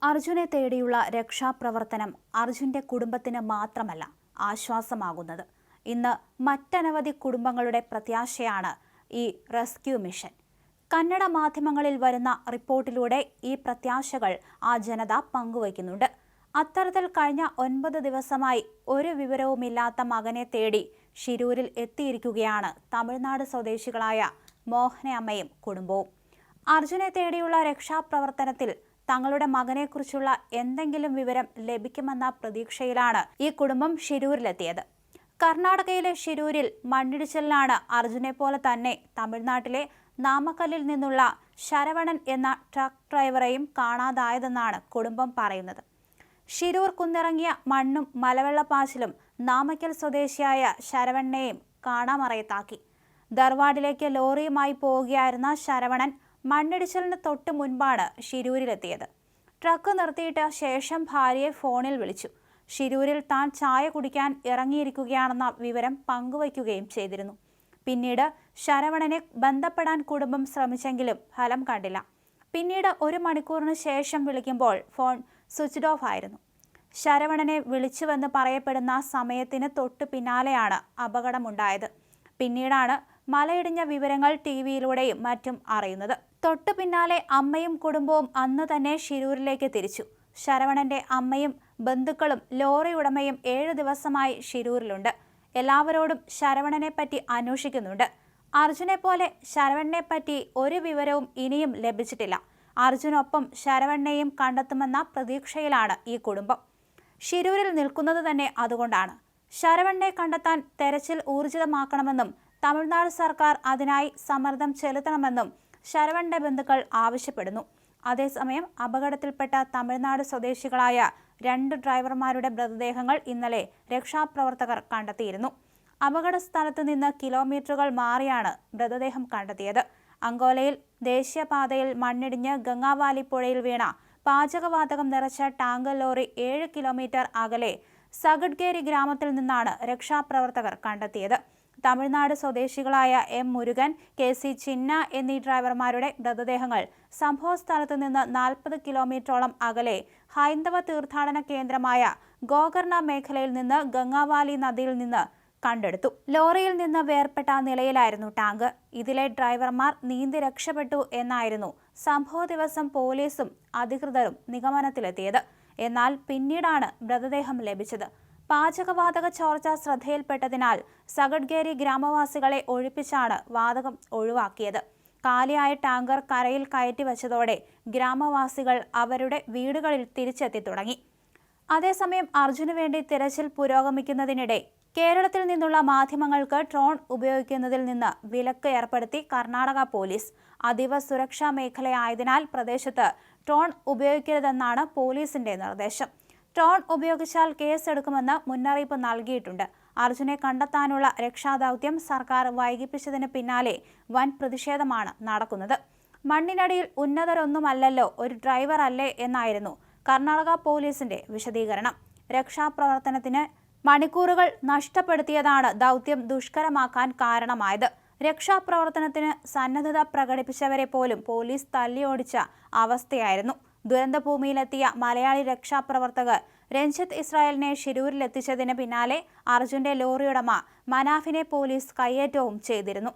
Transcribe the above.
അർജുനെ തേടിയുള്ള രക്ഷാപ്രവർത്തനം അർജുന്റെ കുടുംബത്തിന് മാത്രമല്ല ആശ്വാസമാകുന്നത്. ഇന്ന് മറ്റനവധി കുടുംബങ്ങളുടെ പ്രത്യാശയാണ് ഈ റെസ്ക്യൂ മിഷൻ. കന്നഡ മാധ്യമങ്ങളിൽ വരുന്ന റിപ്പോർട്ടിലൂടെ ഈ പ്രത്യാശകൾ ആ ജനത പങ്കുവയ്ക്കുന്നുണ്ട്. അത്തരത്തിൽ കഴിഞ്ഞ 9 ദിവസമായി ഒരു വിവരവുമില്ലാത്ത മകനെ തേടി ഷിരൂരിൽ എത്തിയിരിക്കുകയാണ് തമിഴ്നാട് സ്വദേശികളായ മോഹനയമ്മയും കുടുംബവും. അർജുനെ തേടിയുള്ള രക്ഷാപ്രവർത്തനത്തിൽ തങ്ങളുടെ മകനെക്കുറിച്ചുള്ള എന്തെങ്കിലും വിവരം ലഭിക്കുമെന്ന പ്രതീക്ഷയിലാണ് ഈ കുടുംബം ഷിരൂരിലെത്തിയത്. കർണാടകയിലെ ഷിരൂരിൽ മണ്ണിടിച്ചിലിലാണ് അർജുനെ പോലെ തന്നെ തമിഴ്നാട്ടിലെ നാമക്കല്ലിൽ നിന്നുള്ള ശരവണൻ എന്ന ട്രക്ക് ഡ്രൈവറെയും കാണാതായതെന്നാണ് കുടുംബം പറയുന്നത്. ഷിരൂർ കുന്നിറങ്ങിയ മണ്ണും മലവെള്ളപ്പാച്ചിലും നാമക്കൽ സ്വദേശിയായ ശരവണനെയും കാണാമറയത്താക്കി. ധർവാഡിലേക്ക് ലോറിയുമായി പോവുകയായിരുന്ന ശരവണൻ മണ്ണിടിച്ചിലിന് തൊട്ട് മുൻപാണ് ഷിരൂരിലെത്തിയത്. ട്രക്ക് നിർത്തിയിട്ട ശേഷം ഭാര്യയെ ഫോണിൽ വിളിച്ചു. ഷിരൂരിൽ താൻ ചായ കുടിക്കാൻ ഇറങ്ങിയിരിക്കുകയാണെന്ന വിവരം പങ്കുവയ്ക്കുകയും ചെയ്തിരുന്നു. പിന്നീട് ശരവണനെ ബന്ധപ്പെടാൻ കുടുംബം ശ്രമിച്ചെങ്കിലും ഫലം കണ്ടില്ല. പിന്നീട് 1 മണിക്കൂറിന് ശേഷം വിളിക്കുമ്പോൾ ഫോൺ സ്വിച്ച്ഡ് ഓഫ് ആയിരുന്നു. ശരവണനെ വിളിച്ചുവെന്ന് പറയപ്പെടുന്ന സമയത്തിന് തൊട്ടു പിന്നാലെയാണ് അപകടമുണ്ടായത്. പിന്നീടാണ് മലയിടിഞ്ഞ വിവരങ്ങൾ ടിവിയിലൂടെയും മറ്റും അറിയുന്നത്. തൊട്ടു പിന്നാലെ അമ്മയും കുടുംബവും അന്ന് തന്നെ ഷിരൂരിലേക്ക് തിരിച്ചു. ശരവണന്റെ അമ്മയും ബന്ധുക്കളും ലോറി ഉടമയും 7 ദിവസമായി ഷിരൂരിലുണ്ട്. എല്ലാവരോടും ശരവണനെ പറ്റി അന്വേഷിക്കുന്നുണ്ട്. അർജുനെ പോലെ ശരവണനെ പറ്റി ഒരു വിവരവും ഇനിയും ലഭിച്ചിട്ടില്ല. അർജുനൊപ്പം ശരവണനെയും കണ്ടെത്തുമെന്ന പ്രതീക്ഷയിലാണ് ഈ കുടുംബം. ഷിരൂരിൽ നിൽക്കുന്നത് തന്നെ അതുകൊണ്ടാണ്. ശരവണനെ കണ്ടെത്താൻ തെരച്ചിൽ ഊർജിതമാക്കണമെന്നും തമിഴ്നാട് സർക്കാർ അതിനായി സമ്മർദ്ദം ചെലുത്തണമെന്നും ശരവണന്റെ ബന്ധുക്കൾ ആവശ്യപ്പെടുന്നു. അതേസമയം അപകടത്തിൽപ്പെട്ട തമിഴ്നാട് സ്വദേശികളായ 2 ഡ്രൈവർമാരുടെ മൃതദേഹങ്ങൾ ഇന്നലെ രക്ഷാപ്രവർത്തകർ കണ്ടെത്തിയിരുന്നു. അപകട സ്ഥലത്ത് നിന്ന് കിലോമീറ്ററുകൾ മാറിയാണ് മൃതദേഹം കണ്ടെത്തിയത്. അങ്കോലയിൽ ദേശീയപാതയിൽ മണ്ണിടിഞ്ഞ് ഗംഗാവാലി പുഴയിൽ വീണ പാചകവാതകം നിറച്ച ടാങ്കർ ലോറി 7 കിലോമീറ്റർ അകലെ സഗഡ്ഗേരി ഗ്രാമത്തിൽ നിന്നാണ് രക്ഷാപ്രവർത്തകർ കണ്ടെത്തിയത്. തമിഴ്നാട് സ്വദേശികളായ എം മുരുകൻ, KC ചിന്ന എന്നീ ഡ്രൈവർമാരുടെ മൃതദേഹങ്ങൾ സംഭവ സ്ഥലത്ത് നിന്ന് 40 കിലോമീറ്ററോളം അകലെ ഹൈന്ദവ തീർത്ഥാടന കേന്ദ്രമായ ഗോകർണ മേഖലയിൽ നിന്ന് ഗംഗാവാലി നദിയിൽ നിന്ന് കണ്ടെടുത്തു. ലോറിയിൽ നിന്ന് വേർപെട്ട നിലയിലായിരുന്നു ടാങ്ക്. ഇതിലെ ഡ്രൈവർമാർ നീന്തി രക്ഷപ്പെട്ടു എന്നായിരുന്നു സംഭവ ദിവസം പോലീസും അധികൃതരും നിഗമനത്തിലെത്തിയത്. എന്നാൽ പിന്നീടാണ് മൃതദേഹം ലഭിച്ചത്. പാചകവാതക ചോർച്ച ശ്രദ്ധയിൽപ്പെട്ടതിനാൽ സഗഡ്ഗേരി ഗ്രാമവാസികളെ ഒഴിപ്പിച്ചാണ് വാതകം ഒഴിവാക്കിയത്. കാലിയായ ടാങ്കർ കരയിൽ കയറ്റി വച്ചതോടെ ഗ്രാമവാസികൾ അവരുടെ വീടുകളിൽ തിരിച്ചെത്തി തുടങ്ങി. അതേസമയം അർജുനു വേണ്ടി തിരച്ചിൽ പുരോഗമിക്കുന്നതിനിടെ കേരളത്തിൽ നിന്നുള്ള മാധ്യമങ്ങൾക്ക് ഡ്രോൺ ഉപയോഗിക്കുന്നതിൽ നിന്ന് വിലക്ക് ഏർപ്പെടുത്തി കർണാടക പോലീസ്. അതീവ സുരക്ഷാ മേഖലയായതിനാൽ പ്രദേശത്ത് ഡ്രോൺ ഉപയോഗിക്കരുതെന്നാണ് പോലീസിന്റെ നിർദ്ദേശം. ഡ്രോൺ ഉപയോഗിച്ചാൽ കേസെടുക്കുമെന്ന് മുന്നറിയിപ്പ് നൽകിയിട്ടുണ്ട്. അർജുനെ കണ്ടെത്താനുള്ള രക്ഷാദൗത്യം സർക്കാർ വൈകിപ്പിച്ചതിന് പിന്നാലെ വൻ പ്രതിഷേധമാണ് നടക്കുന്നത്. മണ്ണിനടിയിൽ ഉന്നതരൊന്നുമല്ലല്ലോ, ഒരു ഡ്രൈവർ അല്ലേ എന്നായിരുന്നു കർണാടക പോലീസിന്റെ വിശദീകരണം. രക്ഷാപ്രവർത്തനത്തിന് മണിക്കൂറുകൾ നഷ്ടപ്പെടുത്തിയതാണ് ദൗത്യം ദുഷ്കരമാക്കാൻ കാരണമായത്. രക്ഷാപ്രവർത്തനത്തിന് സന്നദ്ധത പ്രകടിപ്പിച്ചവരെ പോലും പോലീസ് തല്ലിയോടിച്ച അവസ്ഥയായിരുന്നു. ദുരന്തഭൂമിയിലെത്തിയ മലയാളി രക്ഷാപ്രവർത്തകർ രഞ്ജിത്ത് ഇസ്രായേലിനെ ഷിരൂരിലെത്തിച്ചതിന് പിന്നാലെ അർജുന്റെ ലോറിയുടമ മനാഫിനെ പോലീസ് കയ്യേറ്റവും ചെയ്തിരുന്നു.